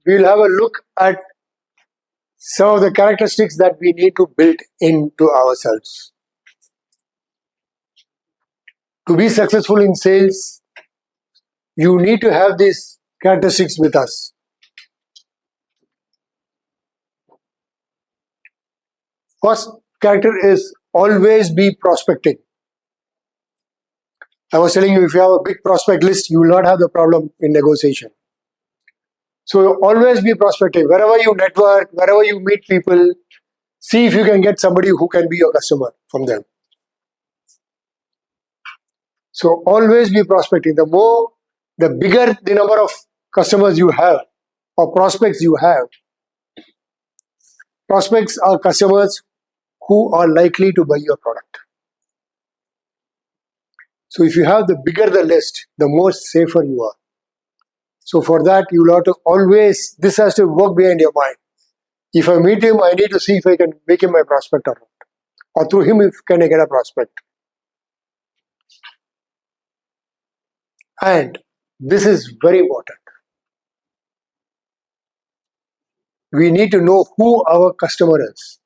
we will have a look at some of the characteristics that we need to build into ourselves. To be successful in sales, you need to have these characteristics with us. First character is always be prospecting. I was telling you, if you have a big prospect list, you will not have the problem in negotiation. So always be prospecting. Wherever you network, wherever you meet people, see if you can get somebody who can be your customer from them. So always be prospecting. The bigger the number of customers you have or prospects you have, prospects are customers who are likely to buy your product. So if you have the bigger the list, the more safer you are. So for that, you will have to always, this has to work behind your mind. If I meet him, I need to see if I can make him my prospect or not. Or through him, if can I get a prospect. And this is very important. We need to know who our customer is.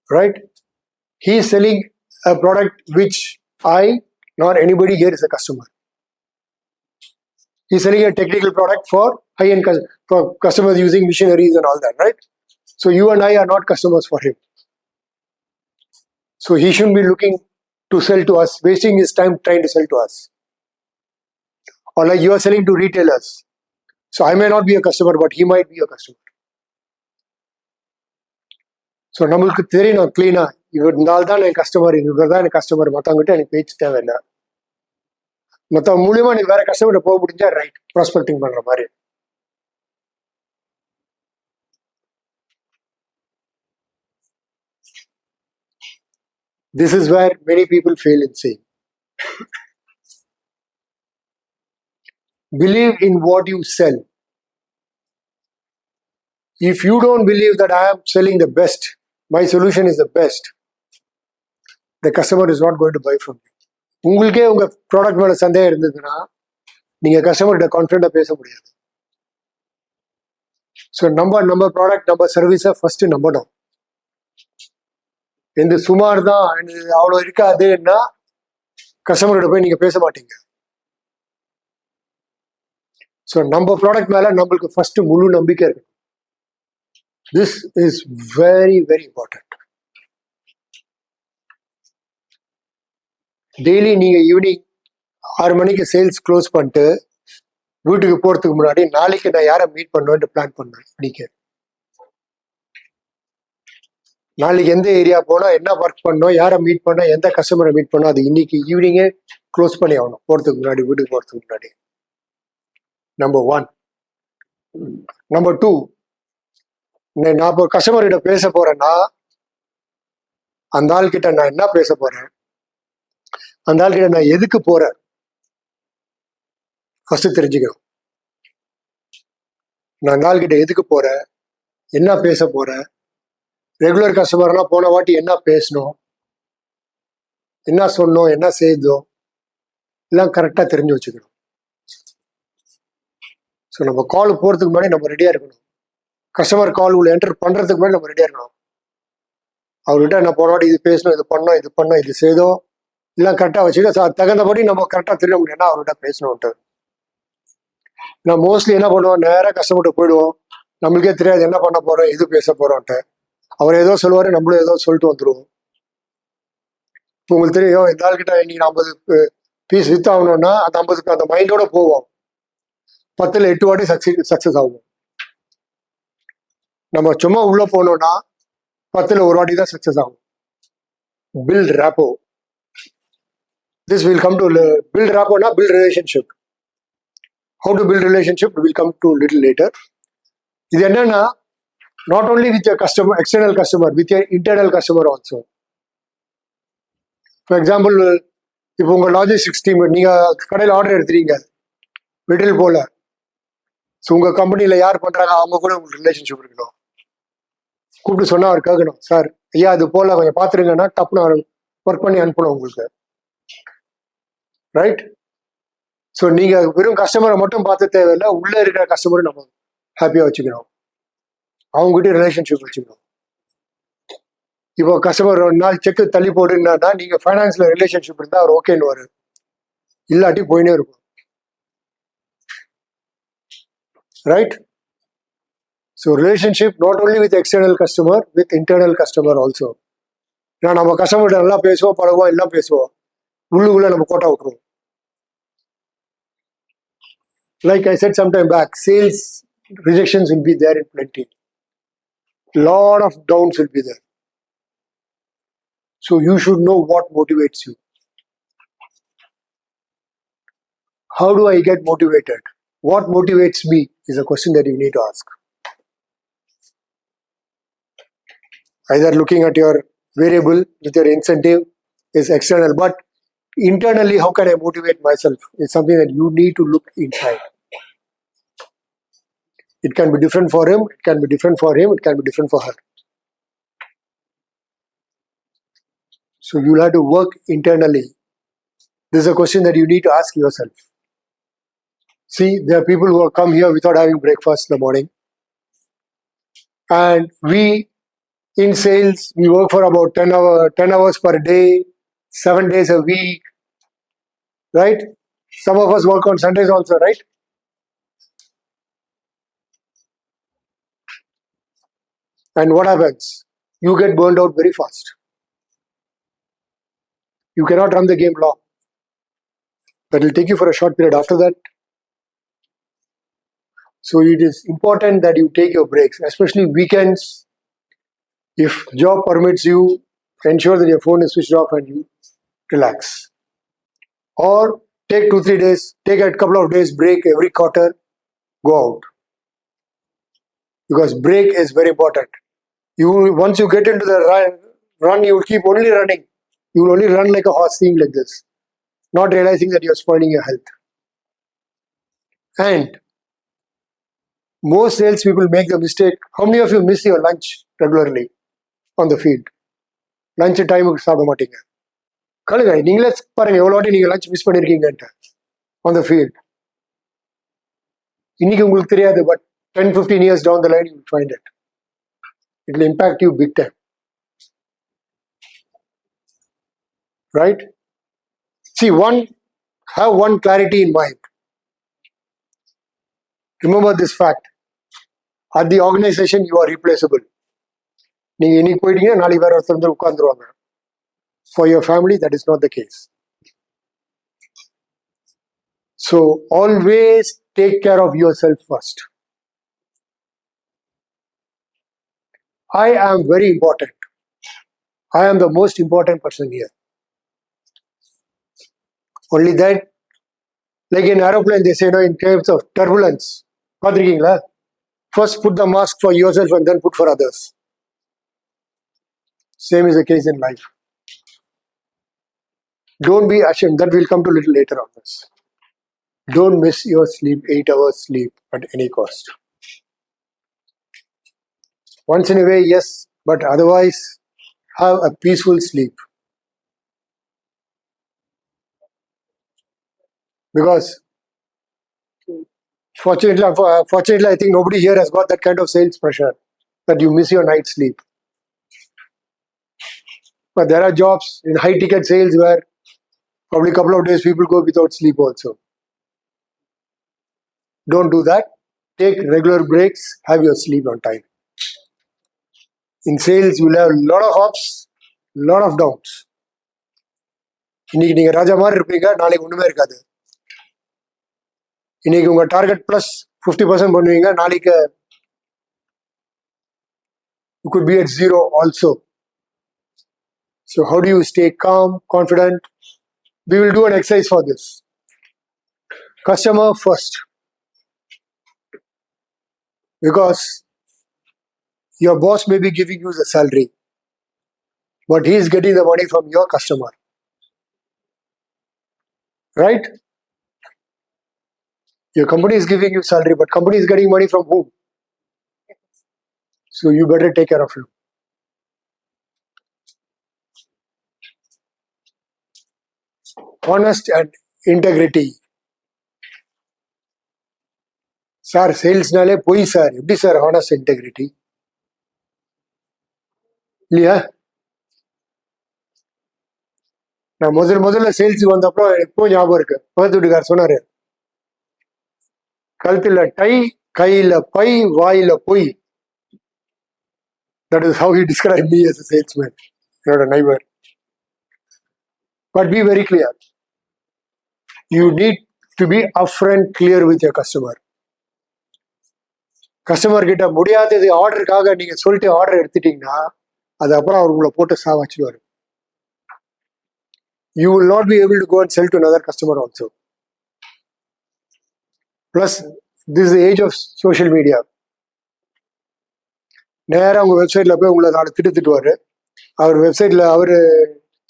Right? He is selling a product which nor anybody here is a customer. He is selling a technical product for high-end for customers using machineries and all that, right? So you and I are not customers for him. So he shouldn't be looking to sell to us, wasting his time trying to sell to us. Or like you are selling to retailers. So I may not be a customer, but he might be a customer. So நம்மளுக்கு தெரியணும் clean-ஆ இவர் தான் என் customer, இவர் தான் என் customer, மற்றவங்கிட்ட எனக்கு பேச்சு தேவையில்லை. மற்றவங்க மூலியமா நீ வேற கஸ்டமர்கிட்ட போக முடிஞ்சா ரைட், ப்ராஸ்பெக்டிங் பண்ற மாதிரி. This is where many people fail in sales. Believe in what you sell. If you don't believe that I am selling the best, my solution is the best, the customer is not going to buy from you. உங்களுக்கே உங்க product மேல சந்தேகம் இருந்ததுன்னா நீங்க கஸ்டமர்கிட்ட கான்ஃபிடண்டா பேச முடியாது. So நம்ம ப்ராடக்ட் நம்ம சர்வீஸை ஃபர்ஸ்ட் நம்பணும். இந்த சுமார் தான் அவ்வளோ இருக்காதுன்னா கஸ்டமர்கிட்ட போய் நீங்க பேச மாட்டீங்க. ஸோ நம்ம ப்ராடக்ட் மேல நம்மளுக்கு ஃபர்ஸ்ட் முழு நம்பிக்கை இருக்கு. This is very, very important. Daily நீங்க ஈவினிங் 6 மணிக்கு சேல்ஸ் க்ளோஸ் பண்ணிட்டு வீட்டுக்கு போறதுக்கு முன்னாடி நாளைக்கு நான் யாரை மீட் பண்ணுவேன் பிளான் பண்ணேன். இன்னைக்கு நாளைக்கு எந்த ஏரியா போனா என்ன ஒர்க் பண்ணோம், யாரை மீட் பண்ணோம், எந்த கஸ்டமரை மீட் பண்ணோம், அது இன்னைக்கு ஈவினிங்கே க்ளோஸ் பண்ணி ஆகணும் போறதுக்கு முன்னாடி, வீட்டுக்கு போறதுக்கு முன்னாடி. நம்பர் 1. நம்பர் 2, நான் இப்போ கஸ்டமர்கிட்ட பேச போறேன்னா அந்த ஆள் கிட்ட நான் என்ன பேச போறேன், அந்த ஆள் கிட்ட நான் எதுக்கு போறேன் ஃபர்ஸ்ட் தெரிஞ்சுக்கணும். நான் அந்த ஆள் கிட்ட எதுக்கு போறேன், என்ன பேச போறேன், ரெகுலர் கஸ்டமர்னா போன வாட்டி என்ன பேசணும், என்ன சொன்னோம், என்ன செய்தோம், எல்லாம் கரெக்டா தெரிஞ்சு வச்சுக்கணும். ஸோ நம்ம கால் போறதுக்கு முன்னாடி நம்ம ரெடியா இருக்கணும். கஸ்டமர் கால் உள்ள என்டர் பண்றதுக்கு முன்னாடி நம்ம ரெடியா இருக்கணும். அவர்கிட்ட என்ன போன வாட்டி இது பேசணும், இது பண்ணோம், இது செய்தோம், எல்லாம் கரெக்டாக வச்சுக்கிட்டு தகுந்தபடி நம்ம கரெக்டாக தெரிய முடியும்னா அவர்கிட்ட பேசணும்ட்டு. நான் மோஸ்ட்லி என்ன பண்ணுவோம், நேராக கஸ்டமர்கிட்ட போயிடுவோம், நம்மளுக்கே தெரியாது என்ன பண்ண போறோம், எது பேச போறோம்ட்டு. அவர் ஏதோ சொல்லுவாரு, நம்மளும் ஏதோ சொல்லிட்டு வந்துடுவோம். இப்போ உங்களுக்கு தெரியும், இந்த ஆள்கிட்ட இன்னைக்கு 50 பீஸ் வித் ஆகணும்னா அந்த 50 அந்த மைண்டோட போவோம். 10ல் 8 வாட்டி சக்சஸ் ஆகும். நம்ம சும்மா உள்ள போனோம்னா 10ல் 1 வாட்டி தான் சக்சஸ் ஆகும். Build rapport. This will come to build rapport, not build relationship. How to build relationship will come to little later. இது என்னன்னா not only with your customer, external customer, with your internal customer also. For example, இப்போ உங்க logistics team நீங்க கடையில் order எடுத்துறீங்க, material போல. So உங்க கம்பெனியில யார் பண்றாங்க அவங்க கூட உங்களுக்கு ரிலேஷன்ஷிப் இருக்கணும். கூப்பிட்டு சொன்னா அவர் கேட்கணும், சார் ஐயா அது போல கொஞ்சம் பாத்துருங்கன்னா டப்புன்னு ஒர்க் பண்ணி அனுப்பணும் உங்களுக்கு. ரைட்? ஸோ நீங்கள் வெறும் கஸ்டமரை மட்டும் பார்த்து தேவையில்லை, உள்ளே இருக்கிற கஸ்டமரை நம்ம ஹாப்பியாக வச்சுக்கணும், அவங்ககிட்ட ரிலேஷன்ஷிப் வச்சுக்கணும். இப்போ கஸ்டமர் 2 நாள் செக்கு தள்ளி போடுன்னா நீங்கள் ஃபைனான்ஸில் ரிலேஷன்ஷிப் இருந்தால் அவர் ஓகேன்னு வரும், இல்லாட்டி போயினே இருக்கும். Right? So relationship not only with external customer, with internal customer also. ஏன்னா நம்ம கஸ்டமர்கிட்ட நல்லா பேசுவோம், பழகுவோம், எல்லாம் பேசுவோம், உள்ளுக்குள்ளே நம்ம கோட்டை விட்டுருவோம். Like I said sometime back, sales rejections will be there in plenty. Lot of downs will be there. So you should know what motivates you. How do I get motivated? What motivates me is a question that you need to ask. Either looking at your variable with your incentive is external, but internally, how can I motivate myself? It's something that you need to look inside. It can be different for him, it can be different for him, it can be different for her. So you'll have to work internally. This is a question that you need to ask yourself. See, there are people who have come here without having breakfast in the morning. And we, in sales, we work for about 10 hours per day, 7 days a week, right? Some of us work on Sundays also, right? And what happens? You get burned out very fast. You cannot run the game long. That will take you for a short period after that. So it is important that you take your breaks, especially weekends. If job permits you, ensure that your phone is switched off and you relax. Or take 2-3 days, take a couple of days break every quarter, go out. Because break is very important. Once you get into the run, you will keep only running. You will only run like a horse, seeing like this, not realizing that you are spoiling your health. And most sales people make the mistake. How many of you miss your lunch regularly on the field? Lunch time சாப்பிட மாட்டீங்க. கழுங்க நீங்களே பாருங்க எவ்வளோ வாட்டி நீங்கள் lunch miss பண்ணியிருக்கீங்கன்ட்டு on the field. இன்னைக்கு உங்களுக்கு தெரியாது, but 10-15 years down the line you will find it. It will impact you big time. Right? See, have one clarity in mind. Remember this fact. At the organization, you are replaceable. நீங்க இன்னைக்கு போயிட்டீங்க, நாளைக்கு வேற ஒருத்தர் வந்து உட்கார்ந்துருவாங்க. For your family, that is not the case. So always take care of yourself first. I am very important. I am the most important person here. Only that, like in aeroplane, they say, in terms of turbulence, பார்த்திருக்கீங்களா? First put the mask for yourself and then put for others. Same is the case in life. Don't be ashamed. That will come to a little later on this. Don't miss your sleep, 8 hours sleep at any cost. Once in a way, yes, but otherwise, have a peaceful sleep. Because fortunately, I think nobody here has got that kind of sales pressure that you miss your night sleep. But there are jobs in high ticket sales where probably a couple of days people go without sleep also. Don't do that. Take regular breaks, have your sleep on time. In sales, you will have a lot of ups, lot of downs. இன்னைக்கு நீங்க ராஜா மாதிரி இருப்பீங்க, நாளைக்கு ஒண்ணுமே இருக்காது. இன்னைக்கு உங்க target plus 50% பண்ணுவீங்க, நாளைக்கு you could be at 0 also. So how do you stay calm, confident? We will do an exercise for this. Customer first. Because your boss may be giving you the salary, but he is getting the money from your customer. Right? Your company is giving you salary, but company is getting money from whom? So you better take care of him. Honest and integrity. Sir சேல்ஸ்னாலே பொய் sir, எப்படி sir honest integrity இல்லையா? நான் முதல்ல sales வந்தப்போ எப்போ ஞாபகம் இருக்கு, பக்கத்து வீட்டுக்கார் சொன்னாரு, கழுத்துல டை, கையில பை, வாயில பொய். That is how he described me as a salesman. Not a neighbor. But be very clear. You need to be upfront, clear with your customer. Customer கிட்ட முடியாதது ஆர்டருக்காக நீங்க சொல்லிட்டு ஆர்டர் எடுத்துட்டீங்கன்னா அது அப்புறம் அவர் உங்களை போட்டு சாவச்சுவாரு. You will not be able to go and sell to another customer also. Plus, this is the age of social media. நேராக உங்க வெப்சைட்ல போய் உங்களை நாலு திட்டுவாரு. அவர் வெப்சைட்ல அவரு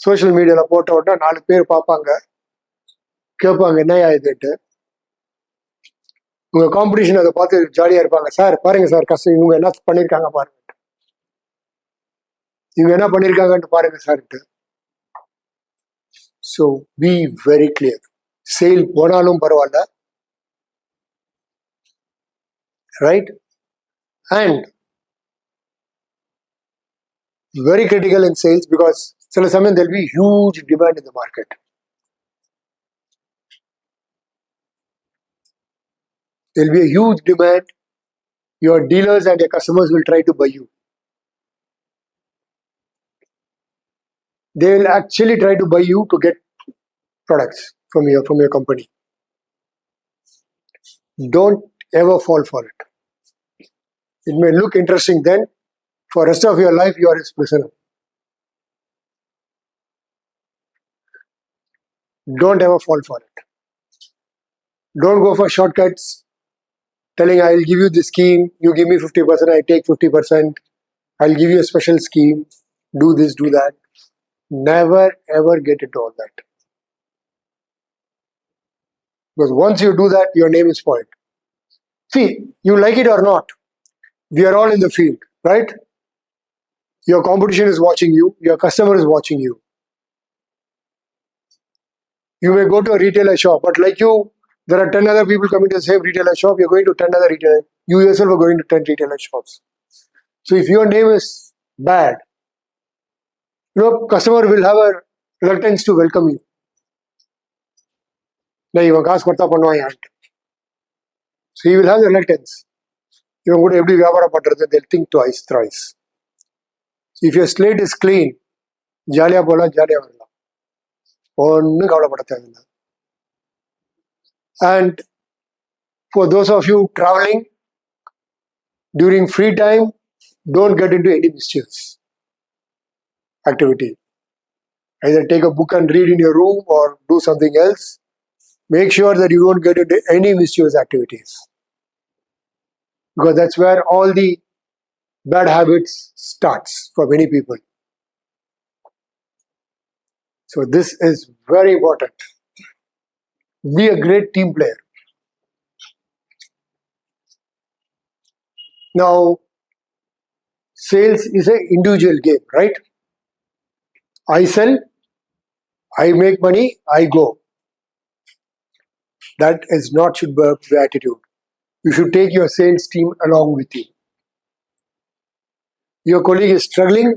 சோஷியல் மீடியால போட்ட உடனே 4 பேர் பார்ப்பாங்க, கேட்பாங்க என்னையா இதுட்டு. உங்க காம்படிஷன் அதை பார்த்து ஜாலியா இருப்பாங்க. சார் பாருங்க சார், கஷ்டம் இவங்க என்ன பண்ணிருக்காங்க பாருங்க, இவங்க என்ன பண்ணிருக்காங்கன்னு பாருங்க chart. So be very clear. Sale போனாலும் பரவாயில்ல, right? And very critical in sales because சில சமயம் there will be huge demand in the market. There will be a huge demand. Your dealers and your customers will try to buy you. They will actually try to buy you to get products from your company. Don't ever fall for it. It may look interesting then. For the rest of your life, you are his prisoner. Don't ever fall for it. Don't go for shortcuts, telling I'll give you this scheme, you give me 50%, I take 50%, I'll give you a special scheme, do this, do that. Never ever get into all that. Because once you do that, your name is spoiled. See, you like it or not, we are all in the field, right? Your competition is watching you, your customer is watching you. You may go to a retailer shop, but like you, there are 10 other people coming to the same retailer shop, you're going to 10 other retailers. You yourself are going to 10 retailer shops. So if your name is bad, customer will have a reluctance to welcome you. So he will have the reluctance. They'll think twice, thrice. If your slate is clean, jaliya bola, jaliya varla. And for those of you traveling, during free time, don't get into any mischievous activity. Either take a book and read in your room or do something else. Make sure that you don't get into any mischievous activities. Because that's where all the bad habits starts for many people. So this is very important. Be a great team player. Now, sales is an individual game, right? I sell, I make money, I go. That is not should be the attitude. You should take your sales team along with you. Your colleague is struggling,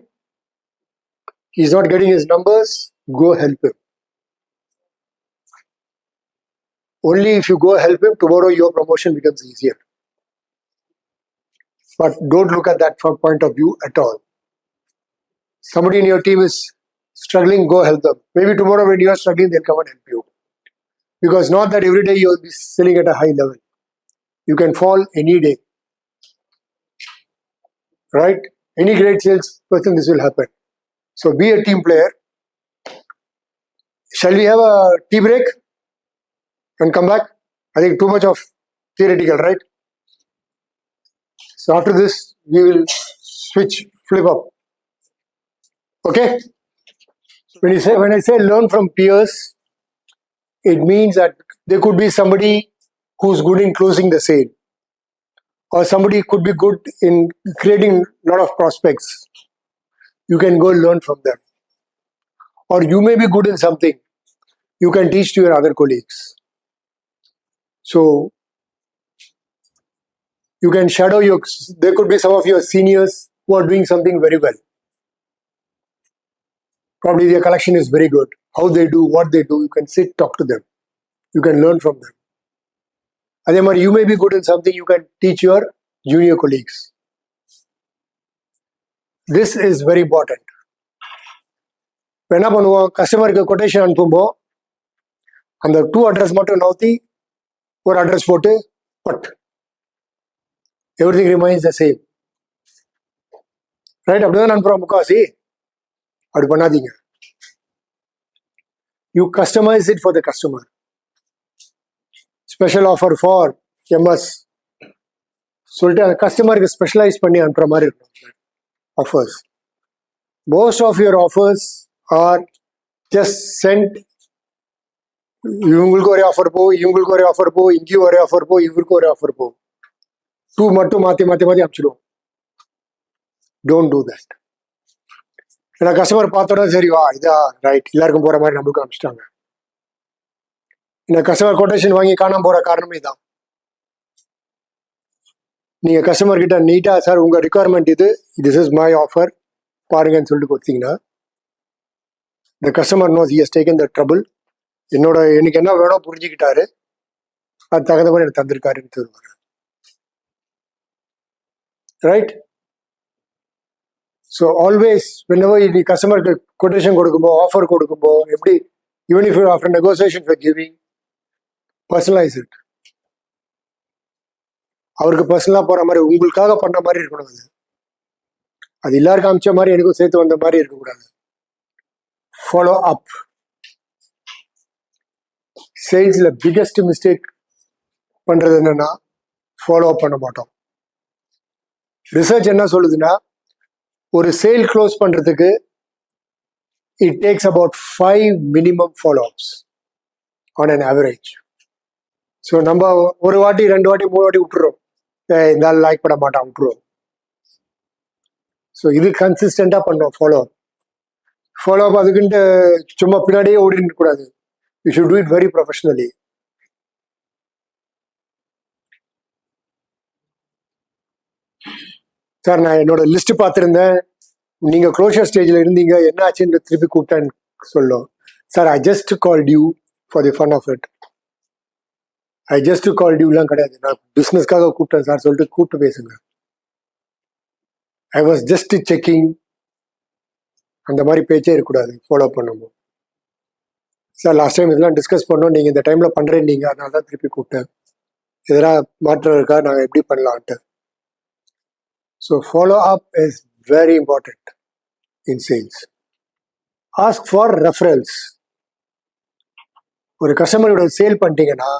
he's not getting his numbers, go help him. Only if you go help him, tomorrow your promotion becomes easier. But don't look at that from point of view at all. Somebody in your team is struggling, go help them. Maybe tomorrow when you are struggling, they'll come and help you. Because not that every day you'll be selling at a high level. You can fall any day. Right? Any great sales person, this will happen. So be a team player. Shall we have a tea break and come back? I think too much of theoretical, right? So after this, we will flip up. Okay? When I say learn from peers, it means that there could be somebody who's good in closing the sale, or somebody could be good in creating a lot of prospects. You can go learn from them. Or you may be good in something, you can teach to your other colleagues. So You can shadow there could be some of your seniors who are doing something very well. Probably their collection is very good. How they do, what they do, you can sit, talk to them. You can learn from them. And you may be good in something, you can teach your junior colleagues. This is very important. When a customer quotation அனுப்பும்போது அந்த 2 address மட்டும் நவுத்தி ஒரு address போட்டு but everything remains the same. Right? அப்படிதான் அனுப்புறோம் முக்காசி. அப்படி பண்ணாதீங்க. You customize it for the customer. Special offer for MS. சொல்லிட்டு அந்த கஸ்டமருக்கு ஸ்பெஷலைஸ் பண்ணி அனுப்புற மாதிரி இருக்கும் offers. Most of your offers are just sent. இவங்களுக்கு ஒரே ஆஃபர் போ, இவங்களுக்கு ஒரே ஆஃபர் போ, இங்கேயும் ஒரே ஆஃபர் போ, இவருக்கு ஒரே ஆஃபர் போ. 2 மட்டும் மாற்றி அனுப்பிச்சிடுவோம். Don't do that. ஏன்னா கஸ்டமர் பார்த்தோன்னா சரி வா இதா ரைட் எல்லாருக்கும் போகிற மாதிரி நம்மளுக்கு அனுப்பிச்சிட்டாங்க. இந்த கஸ்டமர் கொட்டேஷன் வாங்கி காணாமல் போகிற காரணமே தான். நீங்கள் கஸ்டமர் கிட்ட நீட்டாக சார் உங்கள் requirement this is my offer பாருங்கன்னு சொல்லிட்டு கொடுத்தீங்கன்னா the customer knows he has taken the trouble. எனக்கு என்ன வேணும் புரிஞ்சுக்கிட்டாரு, அது தகுந்த மாதிரி எனக்கு தந்திருக்காருன்னு சொல்லுவாங்க. ரைட்? ஸோ ஆல்வேஸ் whenever நீ கஸ்டமருக்கு கொட்டேஷன் கொடுக்கும்போது ஆஃபர் கொடுக்கும்போது எப்படி even if you after negotiation for giving personalize it. அவருக்கு பர்சனலாக போகிற மாதிரி உங்களுக்காக பண்ண மாதிரி இருக்கணும். அது எல்லாருக்கும் அமிச்ச மாதிரி எனக்கும் சேர்த்து வந்த மாதிரி இருக்கக்கூடாது. Follow up. சேல்ஸில் பிக்கஸ்ட் மிஸ்டேக் பண்ணுறது என்னன்னா ஃபாலோ அப் பண்ண மாட்டோம். ரிசர்ச் என்ன சொல்லுதுன்னா ஒரு சேல் க்ளோஸ் பண்ணுறதுக்கு it takes about 5 minimum follow ups on an average. So நம்ம ஒரு வாட்டி 2 வாட்டி 3 வாட்டி விட்டுறோம், இந்த லைக் பண்ண மாட்டான் விட்டுருவோம். ஸோ இது கன்சிஸ்டண்டாக பண்ணோம் ஃபாலோ அப். ஃபாலோ அப் அதுக்குன்ட்டு சும்மா பின்னாடியே ஓடிட்டு இருக்கக்கூடாது. You should do it very professionally. Sir நான் என்னோட லிஸ்ட் பார்த்துருந்தேன், நீங்கள் க்ளோஷர் ஸ்டேஜில் இருந்தீங்க, என்ன ஆச்சுன்னு திருப்பி கூப்பிட்டேன்னு சொல்லும். Sir I just called you for the fun of it. I just called யூலாம் கிடையாது, நான் பிஸ்னஸ்க்காக கூப்பிட்டேன் சார் சொல்லிட்டு கூப்பிட்டு பேசுங்க. I was just checking. அந்த மாதிரி பேச்சே இருக்கக்கூடாது ஃபாலோ பண்ணும்போது. சார் லாஸ்ட் டைம் இதெல்லாம் டிஸ்கஸ் பண்ணோம், நீங்கள் இந்த டைமில் பண்ணுறேன் நீங்கள், அதனால தான் திருப்பி கூப்பிட்டேன், இதெல்லாம் மாற்றம் இருக்கா, நாங்கள் எப்படி பண்ணலான்ட்டு. So follow up is very important in sales. Ask for reference. ஒரு கஸ்டமரோட சேல் பண்ணிட்டீங்கன்னா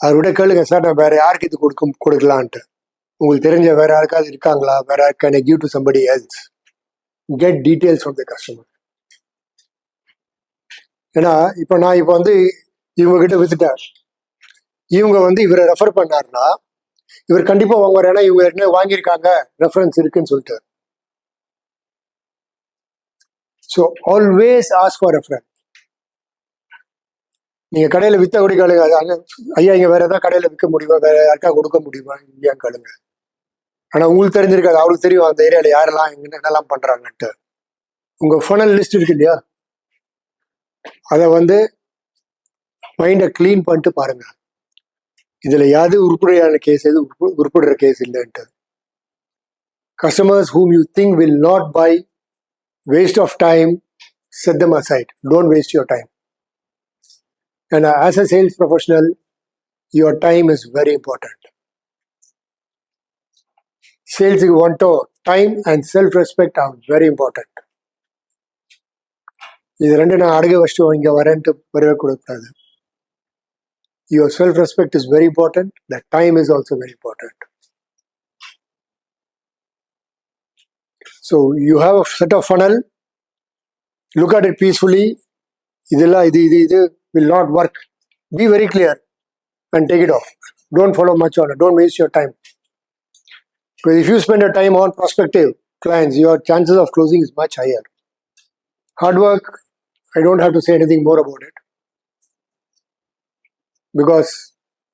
அவரோட கேளுங்க, சார் நான் வேற யாருக்கு இது கொடுக்கலான்ட்டு, உங்களுக்கு தெரிஞ்ச வேற யாருக்காவது இருக்காங்களா, வேற can I give to somebody else. Get details from the customer. ஏன்னா இப்போ நான் இவங்க கிட்ட வித்துட்டேன், இவங்க இவரை ரெஃபர் பண்ணாருன்னா இவர் கண்டிப்பா வாங்குவார், ஏன்னா இவங்க ஏற்கனவே வாங்கியிருக்காங்க, ரெஃபரன்ஸ் இருக்குன்னு சொல்லிட்டு. So always ask for reference. நீங்க கடையில வித்த கூட கேளுங்க, ஐயா இங்க வேற ஏதாவது கடையில விற்க முடியுமா, வேற யாருக்கா கொடுக்க முடியுமா இல்லையான்னு கேளுங்க. ஆனா உங்களுக்கு தெரிஞ்சிருக்காது, அவருக்கு தெரியும் அந்த ஏரியால யாரெல்லாம் என்னெல்லாம் பண்றாங்கன்ட்டு. உங்க ஃபனல் லிஸ்ட் இருக்கு இல்லையா, அதை மைண்டை கிளீன் பண்ணிட்டு பாருங்க, இதுல யாது உருப்படியான கேஸ், எது உருப்படுற கேஸ் இல்லைன்ட்டு. Customers whom you think will not buy, waste of time, set them aside. Don't waste your time. And as a sales professional, your time is very important. Sales you want to time and self-respect are very important. இது ரெண்டு நான் அடகு வச்சுட்டு இங்க வரேன்ட்டு வரவே கொடுக்காது. Your self-respect is very important. That time is also very important. So you have a set of funnel. Look at it peacefully. இது will not work. Be very clear and take it off. Don't follow much on it. Don't waste your time. Because if you spend your time on prospective clients, your chances of closing is much higher. Hard work, I don't have to say anything more about it. Because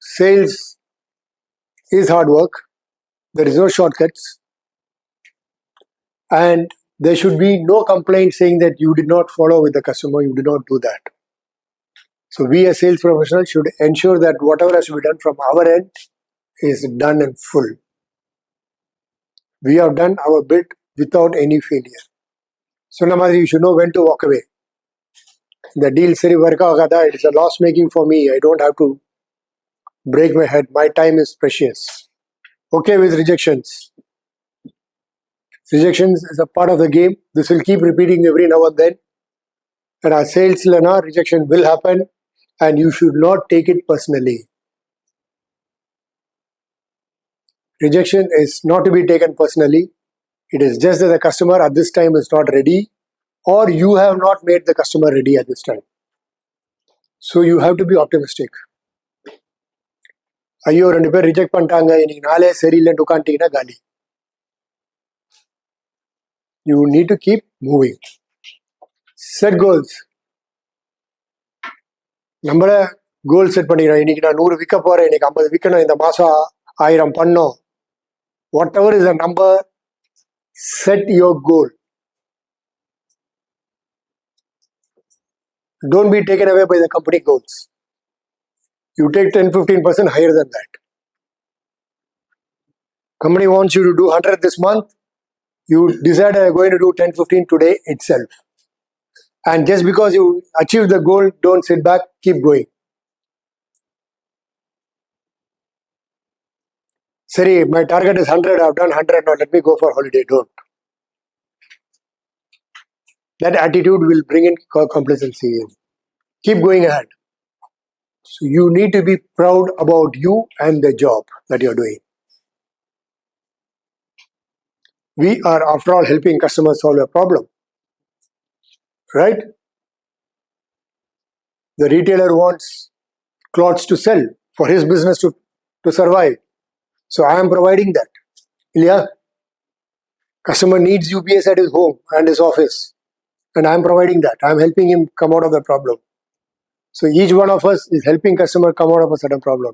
sales is hard work. There is no shortcuts. And there should be no complaint saying that you did not follow with the customer, you did not do that. So we as sales professionals should ensure that whatever has to be done from our end is done in full. We have done our bit without any failure. So Namadi, you should know when to walk away. The deal seri work agada, it is a loss making for me. I don't have to break my head. My time is precious. Okay with rejections. Rejections is a part of the game. This will keep repeating every now and then. And as sales learner, rejection will happen and you should not take it personally. Rejection is not to be taken personally. It is just that the customer at this time is not ready or you have not made the customer ready at this time. So you have to be optimistic. ஐயோ 2 பேர் reject பண்ணிட்டாங்க இன்னைக்கு நாளே சரியில்லைன்னு உட்காந்துட்டீங்கன்னா காலி. You need to keep moving. Set goals. நம்மள goal set பண்ணிக்கிறோம். இன்னைக்கு நான் 100 விற்க போறேன், இன்னைக்கு 50 விற்கணும், இந்த மாசம் 1000 பண்ணோம். Whatever is the number, set your goal. Don't be taken away by the company goals. You take 10-15% higher than that. Company wants you to do 100 this month. You decide I'm going to do 10-15 today itself. And just because you achieve the goal, don't sit back, keep going. Sorry, my target is 100, I've done 100, now let me go for holiday. Don't. That attitude will bring in complacency. Keep going ahead. So you need to be proud about you and the job that you're doing. We are, after all, helping customers solve a problem. Right? The retailer wants clothes to sell for his business to survive. So I am providing that. Yeah. Customer needs UPS at his home and his office. And I am providing that. I am helping him come out of the problem. So each one of us is helping customer come out of a certain problem.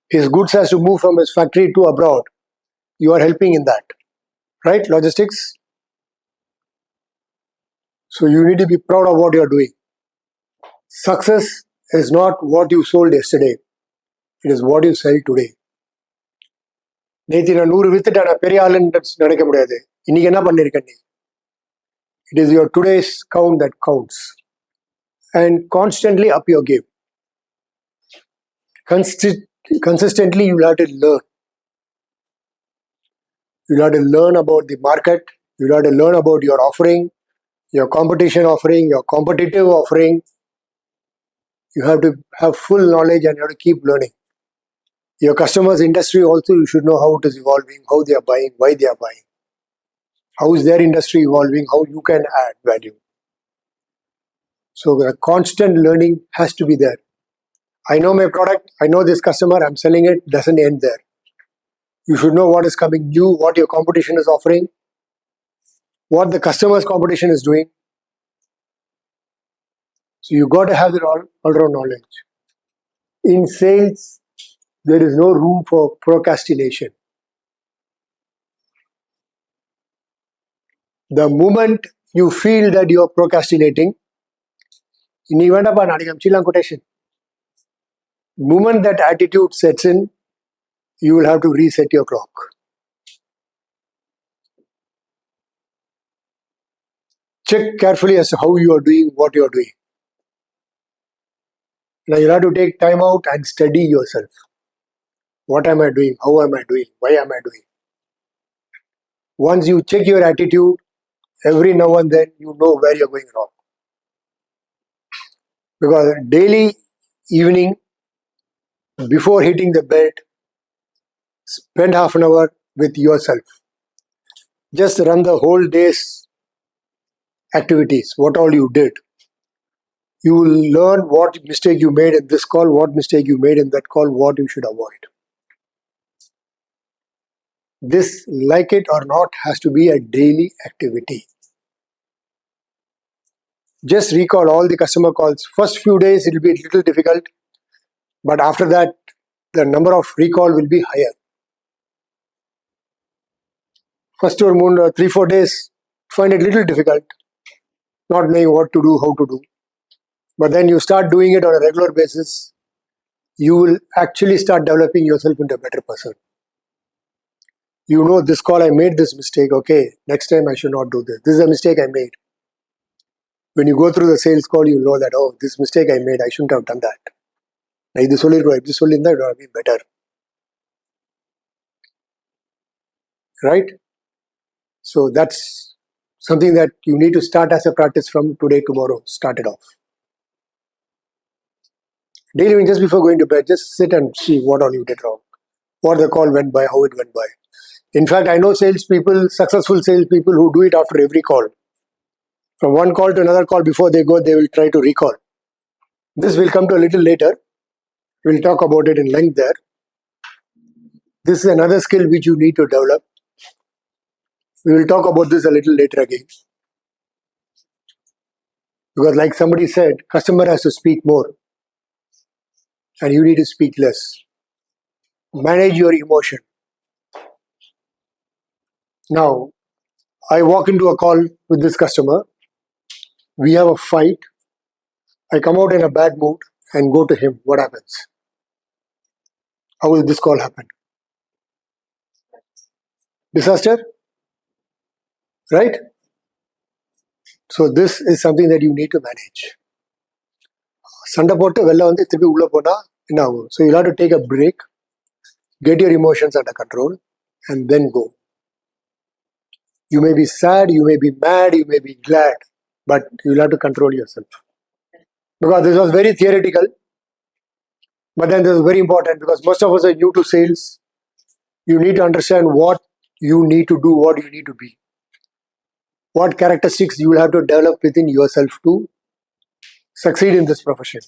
His goods has to move from his factory to abroad. You are helping in that. Right? Logistics. So you need to be proud of what you are doing. Success is not what you sold yesterday. It is what you sell today. நேற்று நான் 100 வித்துட்டேன் பெரிய ஆளுன்னு நினைக்க முடியாது. இன்னைக்கு என்ன பண்ணிருக்க நீ? It is your today's count that counts. And constantly up your game. Consistently you will have to learn. You will have to learn about the market. You will have to learn about your offering, your competition offering, your competitive offering. You have to have full knowledge and you have to keep learning. Your customers' industry also, you should know how it is evolving, how they are buying, why they are buying. How is their industry evolving, how you can add value. So the constant learning has to be there. I know my product, I know this customer, I'm selling it, doesn't end there. You should know what is coming new, what your competition is offering, what the customer's competition is doing. So you got to have that all-round knowledge. In sales, there is no room for procrastination. The moment you feel that you are procrastinating, the moment that attitude sets in, you will have to reset your clock. Check carefully as to how you are doing, what you are doing. Now you have to take time out and study yourself. What am I doing? How am I doing? Why am I doing? Once you check your attitude, every now and then you know where you're going wrong. Because daily evening, before hitting the bed, spend half an hour with yourself. Just run the whole day's activities, what all you did. You will learn what mistake you made in this call, what mistake you made in that call, what you should avoid. This, like it or not, has to be a daily activity. Just recall all the customer calls. First few days it will be a little difficult, but after that the number of recall will be higher. First or 3-4 days, find it little difficult, not knowing what to do, how to do. But then you start doing it on a regular basis, you will actually start developing yourself into a better person. You know, this call I made this mistake, okay, next time I should not do this. This is a mistake I made. When you go through the sales call, you know that, oh, this mistake I made, I shouldn't have done that. This would have been better. Right? So that's something that you need to start as a practice from today, tomorrow. Start it off. Daily, just before going to bed, just sit and see what all you did wrong. What the call went by, how it went by. In fact, I know salespeople, successful salespeople who do it after every call. From one call to another call, before they go, they will try to recall. This will come to a little later. We'll talk about it in length there. This is another skill which you need to develop. We will talk about this a little later again. Because like somebody said, customer has to speak more and you need to speak less. Manage your emotion. Now, I walk into a call with this customer. We have a fight. I come out in a bad mood and go to him. What happens? How will this call happen? Disaster? Right? So this is something that you need to manage. சண்டை போட்டு வெளில வந்து திருப்பி உள்ள போனா என்ன ஆகும்? So you'll have to take a break, get your emotions under control, and then go. You may be sad, you may be mad, you may be glad, but you'll have to control yourself. Because this was very theoretical, but then this is very important because most of us are new to sales. You need to understand what you need to do, what you need to be. What characteristics you will have to develop within yourself to succeed in this profession.